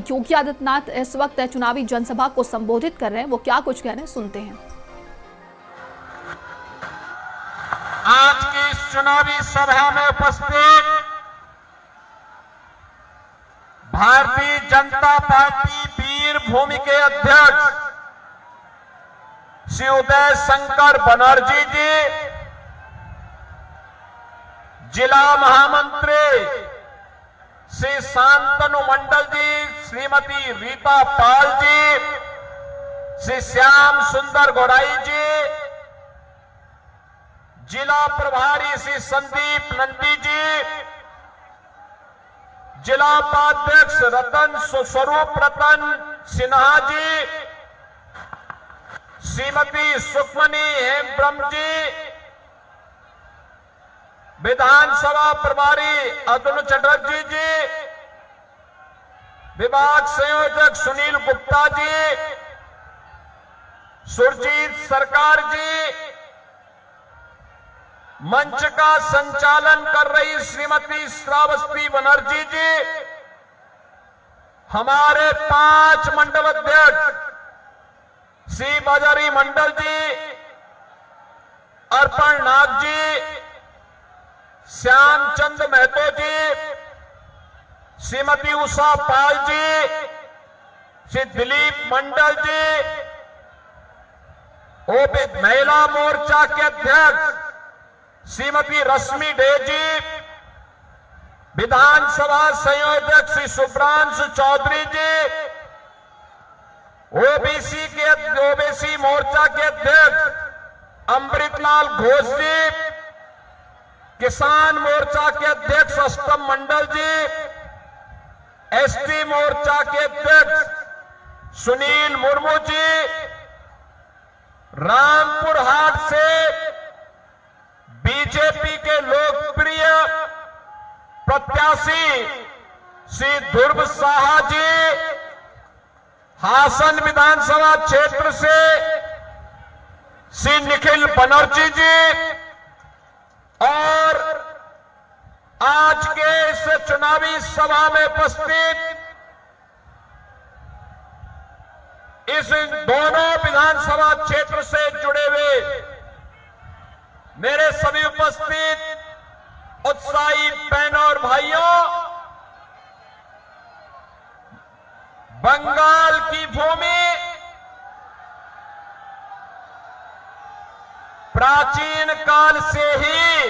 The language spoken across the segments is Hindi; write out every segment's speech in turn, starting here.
योगी आदित्यनाथ इस वक्त चुनावी जनसभा को संबोधित कर रहे हैं। वो क्या कुछ कह रहे हैं, सुनते हैं। आज की इस चुनावी सभा में उपस्थित भारतीय जनता पार्टी वीरभूमि के अध्यक्ष श्री उदय शंकर बनर्जी जी, जिला महामंत्री श्री शांतनु मंडल जी, श्रीमती रीता पाल जी, श्री श्याम सुंदर गोड़ाई जी, जिला प्रभारी श्री संदीप नंदी जी, जिला उपाध्यक्ष रतन स्वरूप रतन सिन्हा जी, श्रीमती सुखमनी हेमब्रह्म जी, विधानसभा प्रभारी अतुल चटर्जी जी, विभाग संयोजक सुनील गुप्ता जी, सुरजीत सरकार जी, मंच का संचालन कर रही श्रीमती श्रावस्ती बनर्जी जी, हमारे 5 मंडल अध्यक्ष श्री बजारी मंडल जी, अर्पण नाग जी, श्यामचंद महतो जी, श्रीमती उषा पाल जी, श्री दिलीप मंडल जी, ओबी महिला मोर्चा के अध्यक्ष श्रीमती रश्मि डे जी, विधानसभा संयोजक श्री सुब्रांशु चौधरी जी, ओबीसी मोर्चा के अध्यक्ष अमृतलाल घोष जी, किसान मोर्चा के अध्यक्ष अष्टम मंडल जी, एसटी मोर्चा के अध्यक्ष सुनील मुर्मू जी, रामपुर हाट से बीजेपी के लोकप्रिय प्रत्याशी श्री ध्रुव साहा जी, हासन विधानसभा क्षेत्र से श्री निखिल बनर्जी जी, और आज के इस चुनावी सभा में उपस्थित इस दोनों विधानसभा क्षेत्र से जुड़े हुए मेरे सभी उपस्थित उत्साही बहनों और भाइयों, बंगाल की भूमि प्राचीन काल से ही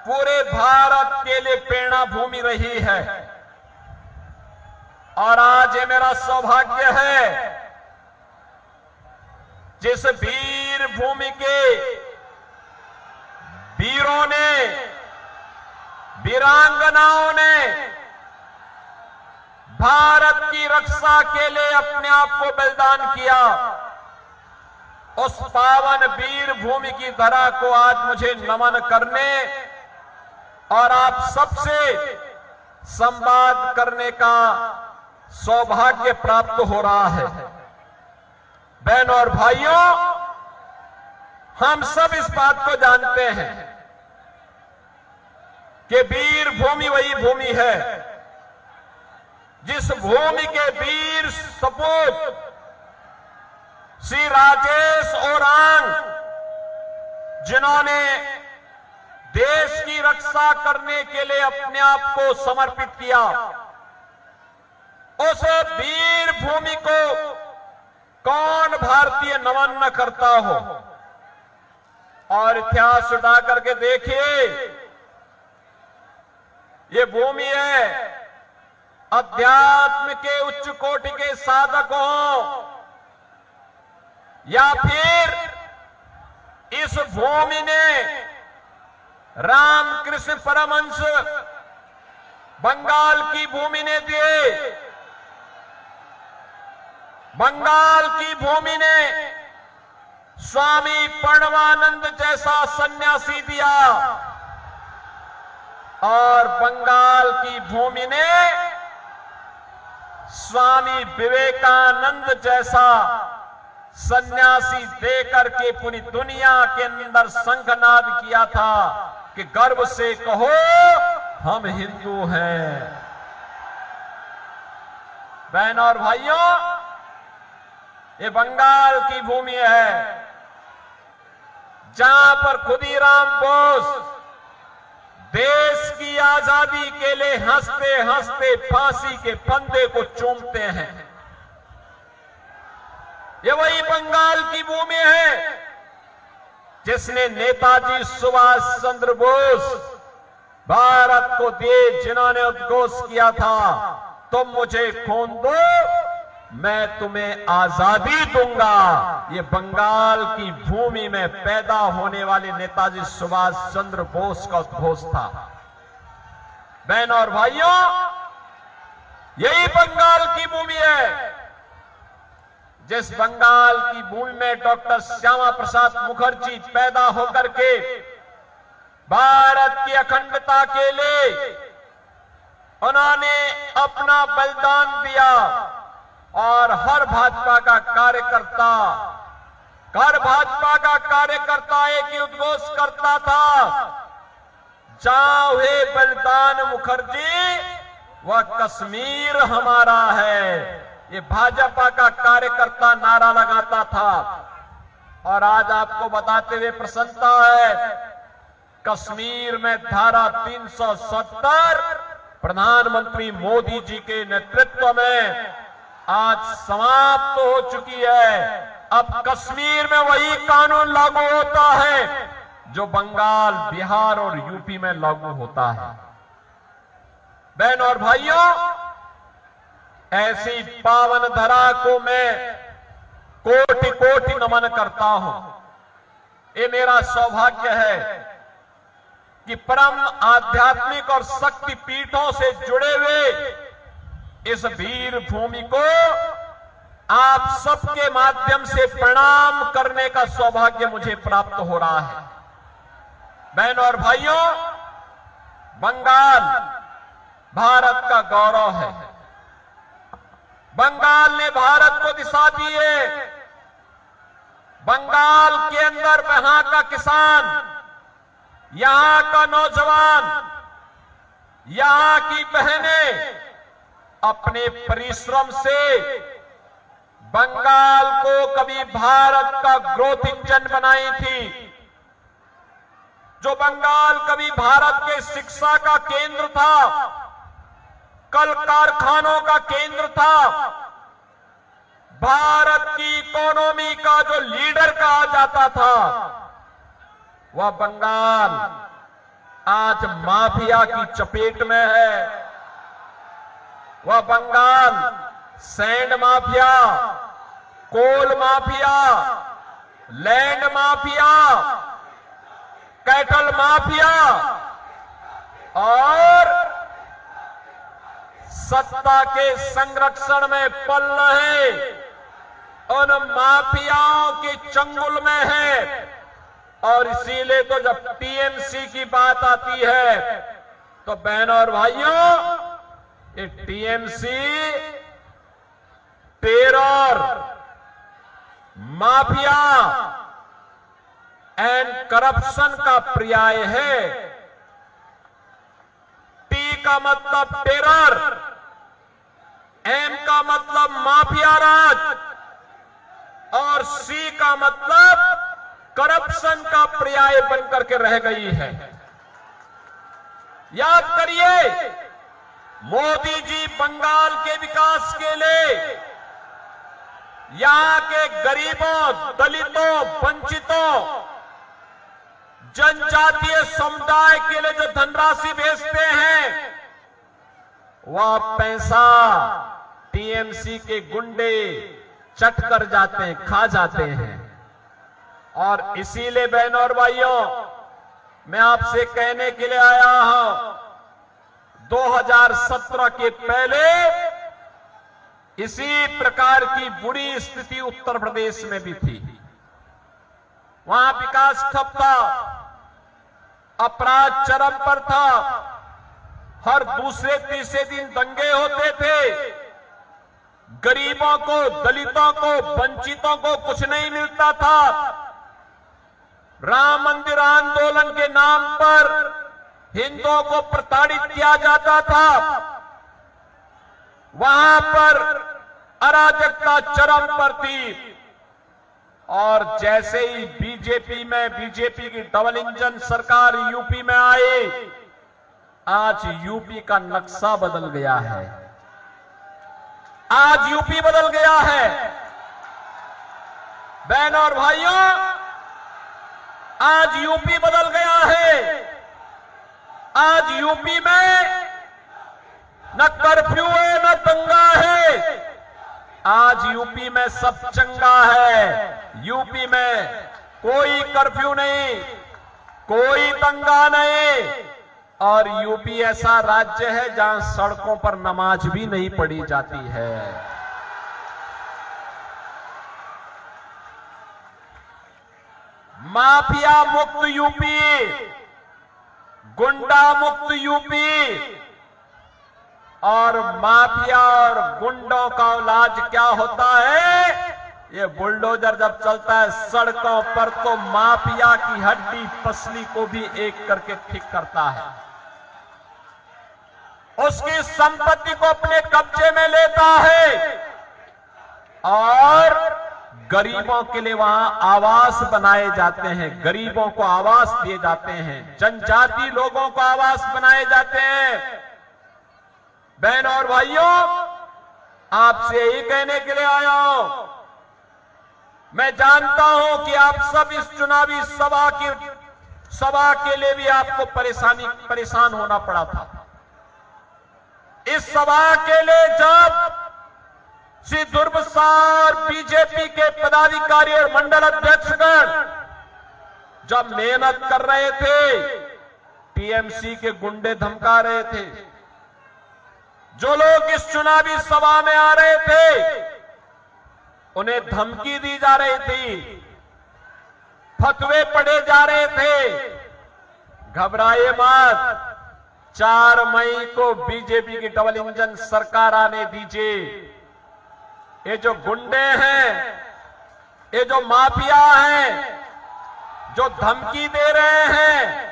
पूरे भारत के लिए प्रेरणा भूमि रही है। और आज ये मेरा सौभाग्य है, जिस वीर भूमि के वीरों ने, वीरांगनाओं ने भारत की रक्षा के लिए अपने आप को बलिदान किया, उस पावन वीर भूमि की धरा को आज मुझे नमन करने और आप सबसे संवाद करने का सौभाग्य प्राप्त हो रहा है। बहनों और भाइयों, हम सब इस बात को जानते हैं कि वीर भूमि वही भूमि है जिस भूमि के वीर सपूत श्री राजेश ओरांग, जिन्होंने देश की रक्षा करने के लिए अपने आप को समर्पित किया, उस वीर भूमि को कौन भारतीय नमन न करता हो। और इतिहास उठा करके देखिए, ये भूमि है अध्यात्म के उच्च कोटि के साधक हो, या फिर इस भूमि ने रामकृष्ण परमहंस बंगाल की भूमि ने दिए, बंगाल की भूमि ने स्वामी प्रणवानंद जैसा सन्यासी दिया, और बंगाल की भूमि ने स्वामी विवेकानंद जैसा सन्यासी देकर के पूरी दुनिया के अंदर शंखनाद किया था कि गर्व से कहो हम हिंदू हैं। बहनों और भाइयों, ये बंगाल की भूमि है जहां पर खुदीराम बोस देश की आजादी के लिए हंसते हंसते फांसी के फंदे को चूमते हैं। ये वही बंगाल की भूमि है जिसने नेताजी सुभाष चंद्र बोस भारत को दिए, जिन्होंने उद्घोष किया था, तुम मुझे खून दो मैं तुम्हें आजादी दूंगा। ये बंगाल की भूमि में पैदा होने वाले नेताजी सुभाष चंद्र बोस का उद्घोष था। बहनों और भाइयों, यही बंगाल की भूमि है जिस बंगाल की भूमि में डॉक्टर श्यामा प्रसाद मुखर्जी पैदा होकर के भारत की अखंडता के लिए उन्होंने अपना बलिदान दिया और हर भाजपा का कार्यकर्ता एक ही उद्घोष करता था, जहां हुए बलिदान मुखर्जी वह कश्मीर हमारा है। ये भाजपा का कार्यकर्ता नारा लगाता था। और आज आपको बताते हुए प्रसन्नता है, कश्मीर में धारा 370 प्रधानमंत्री मोदी जी के नेतृत्व में आज समाप्त हो चुकी है। अब कश्मीर में वही कानून लागू होता है जो बंगाल, बिहार और यूपी में लागू होता है। बहनों और भाइयों, ऐसी पावन धरा को मैं कोटि कोटि नमन करता हूं। ये मेरा सौभाग्य है कि परम आध्यात्मिक और शक्ति पीठों से जुड़े हुए इस वीर भूमि को आप सबके माध्यम से प्रणाम करने का सौभाग्य मुझे प्राप्त हो रहा है। बहनों और भाइयों, बंगाल भारत का गौरव है। बंगाल ने भारत को दिशा दी है। बंगाल के अंदर यहां का किसान, यहां का नौजवान, यहां की बहनें अपने परिश्रम से बंगाल को कभी भारत का ग्रोथ इंजन बनाई थी। जो बंगाल कभी भारत के शिक्षा का केंद्र था, कल कारखानों का केंद्र था, भारत की इकोनॉमी का जो लीडर कहा जाता था, वह बंगाल आज माफिया की चपेट में है। वह Bengal sand mafia, coal mafia, land mafia, cattle mafia और सत्ता के संरक्षण में पल रहे उन माफियाओं के चंगुल में है। और इसीलिए तो जब टीएमसी की बात आती है तो बहनों और भाइयों, ये TMC terror, mafia and corruption का पर्याय है। टी का मतलब टेरर, एम का मतलब माफिया राज और सी का मतलब करप्शन का पर्याय बनकर के रह गई है। याद करिए, मोदी जी बंगाल के विकास के लिए यहां के गरीबों, दलितों, वंचितों, जनजातीय समुदाय के लिए जो धनराशि भेजते हैं, वह पैसा टीएमसी के गुंडे चट कर जाते हैं, खा जाते हैं। और इसीलिए बहनों और भाइयों, मैं आपसे कहने के लिए आया हूं, 2017 के पहले इसी प्रकार की बुरी स्थिति उत्तर प्रदेश में भी थी। वहां विकास ठप था, अपराध चरम पर था, हर दूसरे तीसरे दिन दंगे होते थे, गरीबों को, दलितों को, वंचितों को कुछ नहीं मिलता था। राम मंदिर आंदोलन के नाम पर हिंदुओं को प्रताड़ित किया जाता था। वहां पर अराजकता चरम पर थी। और जैसे ही बीजेपी की डबल इंजन सरकार यूपी में आई, आज यूपी का नक्शा बदल गया है। आज यूपी बदल गया है। बहनों और भाइयों, आज यूपी बदल गया है। आज यूपी में न कर्फ्यू है न दंगा है। आज यूपी में सब चंगा है। यूपी में कोई कर्फ्यू नहीं, कोई दंगा नहीं। और यूपी ऐसा राज्य है जहां सड़कों पर नमाज भी नहीं पढ़ी जाती है। माफिया मुक्त यूपी, गुंडा मुक्त यूपी। और माफिया और गुंडों का इलाज क्या होता है? ये बुलडोजर जब चलता है सड़कों पर तो माफिया की हड्डी पसली को भी एक करके ठीक करता है, उसकी संपत्ति को अपने कब्जे में लेता है और गरीबों के लिए वहां आवास बनाए जाते हैं, गरीबों को आवास दिए जाते हैं, जनजाति लोगों को आवास बनाए जाते हैं। बहनों और भाइयों, आपसे यही कहने के लिए आया हूं। मैं जानता हूं कि आप सब इस चुनावी सभा के लिए भी आपको परेशान होना पड़ा था। इस सभा के लिए जब श्री दुर्बसार बीजेपी के पदाधिकारी और मंडल अध्यक्षगण जब मेहनत कर रहे थे, टीएमसी के गुंडे धमका रहे थे। जो लोग इस चुनावी सभा में आ रहे थे उन्हें धमकी दी जा रही थी, फतवे पढ़े जा रहे थे। घबराइए मत, 4 मई को बीजेपी की डबल इंजन सरकार आने दीजिए। ये जो गुंडे हैं, ये जो माफिया हैं, जो धमकी दे रहे हैं,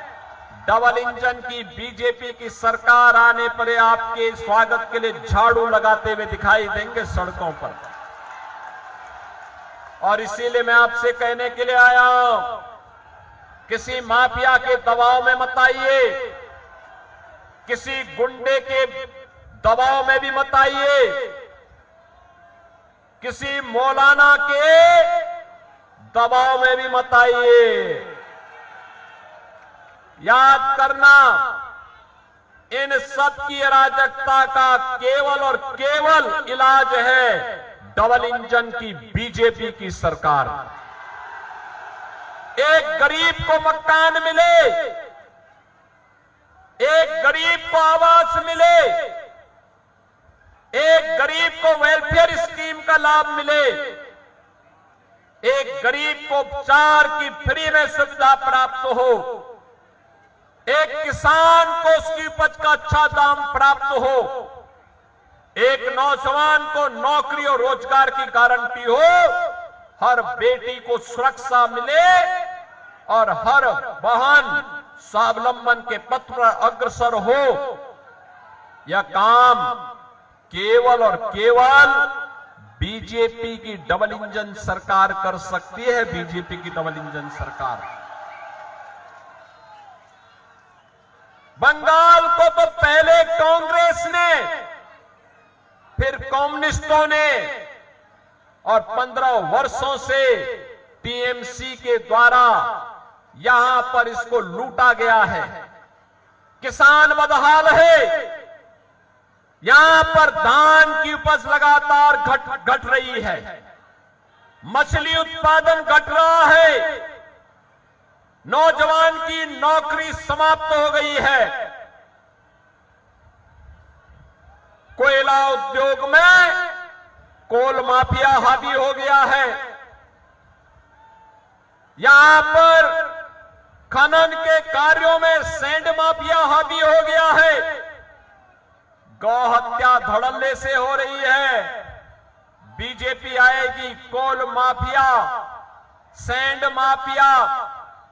डबल इंजन की बीजेपी की सरकार आने पर आपके स्वागत के लिए झाड़ू लगाते हुए दिखाई देंगे सड़कों पर। और इसीलिए मैं आपसे कहने के लिए आया हूं, किसी माफिया के दबाव में मत आइए, किसी गुंडे के दबाव में भी मत आइए, किसी मौलाना के दबाव में भी मत आइए। याद करना, इन सब की अराजकता का केवल और केवल इलाज है डबल इंजन की बीजेपी की सरकार। एक गरीब को मकान मिले, एक गरीब को आवास मिले, एक गरीब को वेलफेयर स्कीम का लाभ मिले, एक गरीब को उपचार की फ्री में सुविधा प्राप्त हो, एक किसान को उसकी उपज का अच्छा दाम प्राप्त हो, एक नौजवान को नौकरी और रोजगार की गारंटी हो, हर बेटी को सुरक्षा मिले और हर बहन स्वावलंबन के पथ पर अग्रसर हो। यह काम केवल और केवल बीजेपी की डबल इंजन सरकार कर सकती है। बीजेपी की डबल इंजन सरकार। बंगाल को तो पहले कांग्रेस ने, फिर कम्युनिस्टों ने, और 15 वर्षों से टीएमसी के द्वारा यहां पर इसको लूटा गया है। किसान बदहाल है, यहां पर धान की उपज लगातार घट रही है, मछली उत्पादन घट रहा है, नौजवान की नौकरी समाप्त हो गई है, कोयला उद्योग में कोल माफिया हावी हो गया है, यहां पर खनन के कार्यों में सैंड माफिया हावी हो गया है, गौ हत्या धड़ल्ले से हो रही है। बीजेपी आएगी, coal mafia, sand mafia,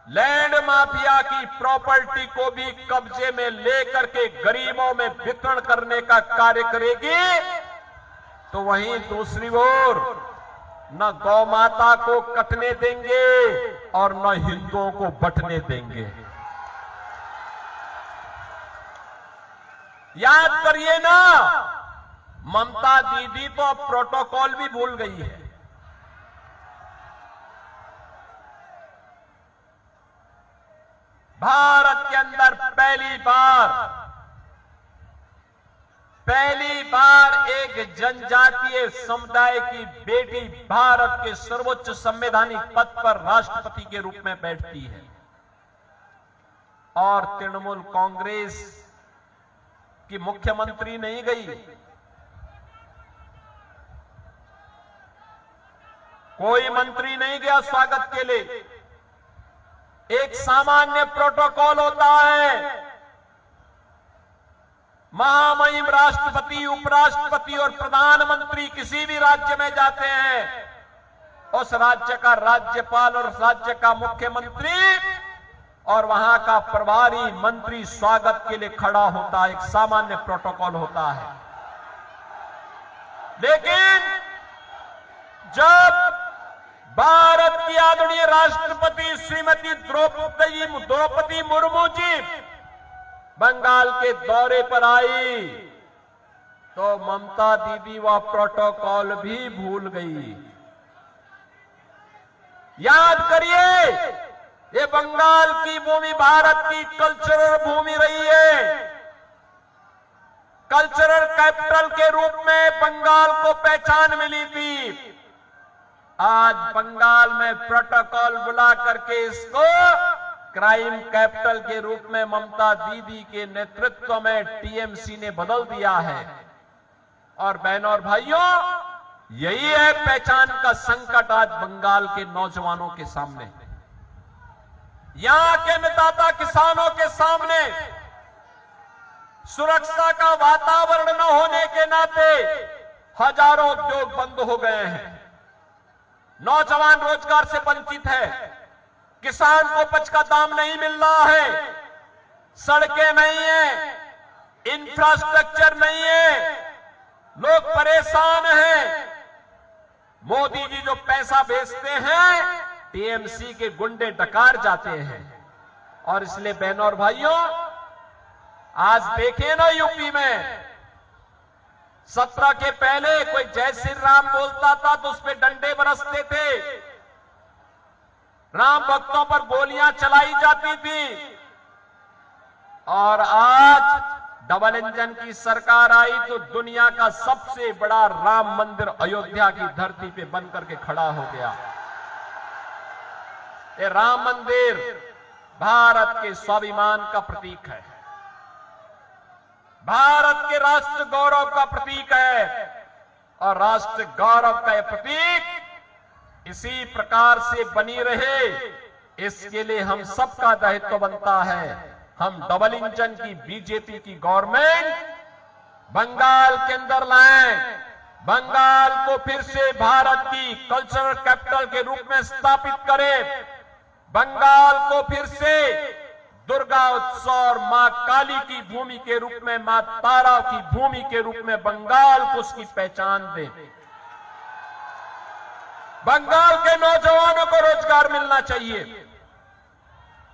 land mafia की प्रॉपर्टी को भी कब्जे में लेकर के गरीबों में वितरण करने का कार्य करेगी तो वहीं दूसरी ओर न गौ माता को कटने देंगे और न हिंदुओं को बंटने देंगे। याद करिए ना, ममता दीदी तो अब प्रोटोकॉल भी भूल गई है। भारत के अंदर पहली बार एक जनजातीय समुदाय की बेटी भारत के सर्वोच्च संवैधानिक पद पर राष्ट्रपति के रूप में बैठती है और तृणमूल कांग्रेस की मुख्यमंत्री नहीं गई। कोई मंत्री नहीं गया स्वागत के लिए। एक सामान्य प्रोटोकॉल होता है। महामहिम राष्ट्रपति, उपराष्ट्रपति और प्रधानमंत्री किसी भी राज्य में जाते हैं, उस राज्य का राज्यपाल और उस राज्य का मुख्यमंत्री और वहां का प्रभारी मंत्री स्वागत के लिए खड़ा होता है। एक सामान्य प्रोटोकॉल होता है। लेकिन जब भारत की आदरणीय राष्ट्रपति श्रीमती द्रौपदी मुर्मू जी बंगाल के दौरे पर आई तो ममता दीदी वह प्रोटोकॉल भी भूल गई। याद करिए, ये बंगाल की भूमि भारत की कल्चरल भूमि रही है। कल्चरल कैपिटल के रूप में बंगाल को पहचान मिली थी। आज बंगाल में प्रोटोकॉल बुला करके इसको क्राइम कैपिटल के रूप में ममता दीदी के नेतृत्व में टीएमसी ने बदल दिया है। और बहनों और भाइयों, यही है पहचान का संकट आज बंगाल के नौजवानों के सामने, यहां के अन्नदाता किसानों के सामने। सुरक्षा का वातावरण न होने के नाते हजारों उद्योग बंद हो गए हैं। नौजवान रोजगार से वंचित है। किसान को उपज का दाम नहीं मिल रहा है। सड़कें नहीं है, इंफ्रास्ट्रक्चर नहीं है, लोग परेशान हैं। मोदी जी जो पैसा भेजते हैं, टीएमसी के गुंडे डकार जाते हैं। और इसलिए बहनों और भाइयों, आज देखें ना यूपी में 17 के पहले कोई जय श्री राम बोलता था तो उस पर डंडे बरसते थे, राम भक्तों पर गोलियां चलाई जाती थी। और आज डबल इंजन की सरकार आई तो दुनिया का सबसे बड़ा राम मंदिर अयोध्या की धरती पे बन करके खड़ा हो गया। ये राम मंदिर भारत के स्वाभिमान का प्रतीक है, भारत के राष्ट्र गौरव का प्रतीक है। और राष्ट्र गौरव का यह प्रतीक इसी प्रकार से बनी रहे, इसके लिए हम सबका दायित्व बनता है। हम डबल इंजन की बीजेपी की गवर्नमेंट बंगाल के अंदर लाएं, बंगाल को फिर से भारत की कल्चरल कैपिटल के रूप में स्थापित करें, बंगाल को फिर से दुर्गा उत्सव और मां काली की भूमि के रूप में, मां तारा की भूमि के रूप में बंगाल को उसकी पहचान दें। बंगाल के नौजवानों को रोजगार मिलना चाहिए,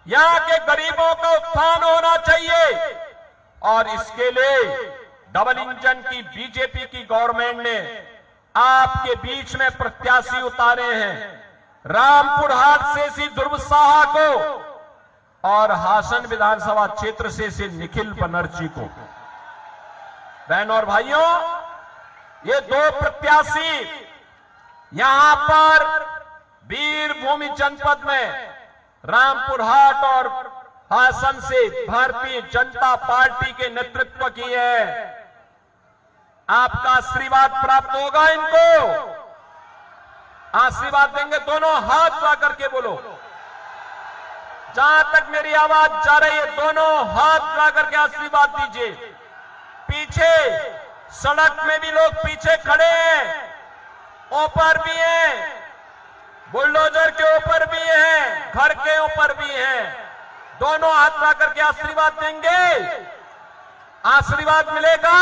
यहां के गरीबों का उत्थान होना चाहिए। और इसके लिए डबल इंजन की बीजेपी की गवर्नमेंट ने आपके बीच में प्रत्याशी उतारे हैं, रामपुर हाट से ध्रुव साहा को और हासन विधानसभा क्षेत्र से निखिल बनर्जी को। बहनों और भाइयों, ये दो प्रत्याशी यहां पर वीरभूमि जनपद में रामपुर हाट और हासन से भारतीय जनता पार्टी के नेतृत्व की है। आपका आशीर्वाद प्राप्त होगा इनको। आशीर्वाद देंगे, दोनों हाथ ला करके बोलो। जहां तक मेरी आवाज जा रही है, दोनों हाथ ला करके आशीर्वाद दीजिए। पीछे सड़क में भी लोग पीछे खड़े हैं, ऊपर भी हैं, बुलडोजर के ऊपर भी हैं, घर के ऊपर भी हैं। दोनों हाथ ला करके आशीर्वाद देंगे, आशीर्वाद मिलेगा।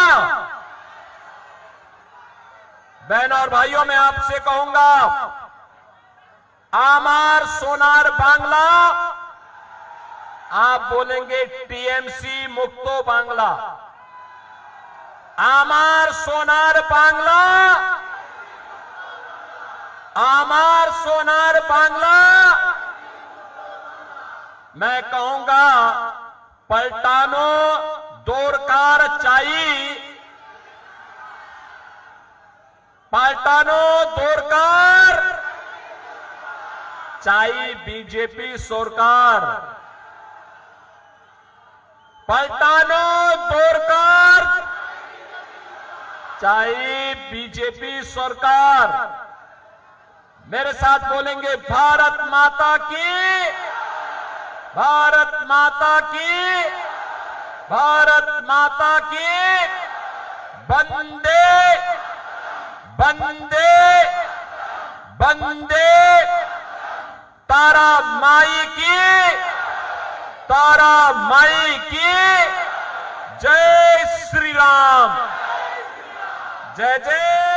बहनों और भाइयों, मैं आपसे कहूंगा, आमार सोनार बांग्ला, आप बोलेंगे टीएमसी मुक्तो बांग्ला। आमार सोनार बांग्ला, आमार सोनार बांग्ला। मैं कहूंगा, पलटानो दोरकार चाई, पलटानो दोरकार चाई बीजेपी सरकार, पलटानो दोरकार चाई बीजेपी सरकार। मेरे साथ बोलेंगे, भारत माता की, भारत माता की, भारत माता की, वंदे वंदे वंदे, तारा माई की, तारा माई की, जय श्री राम, जय जय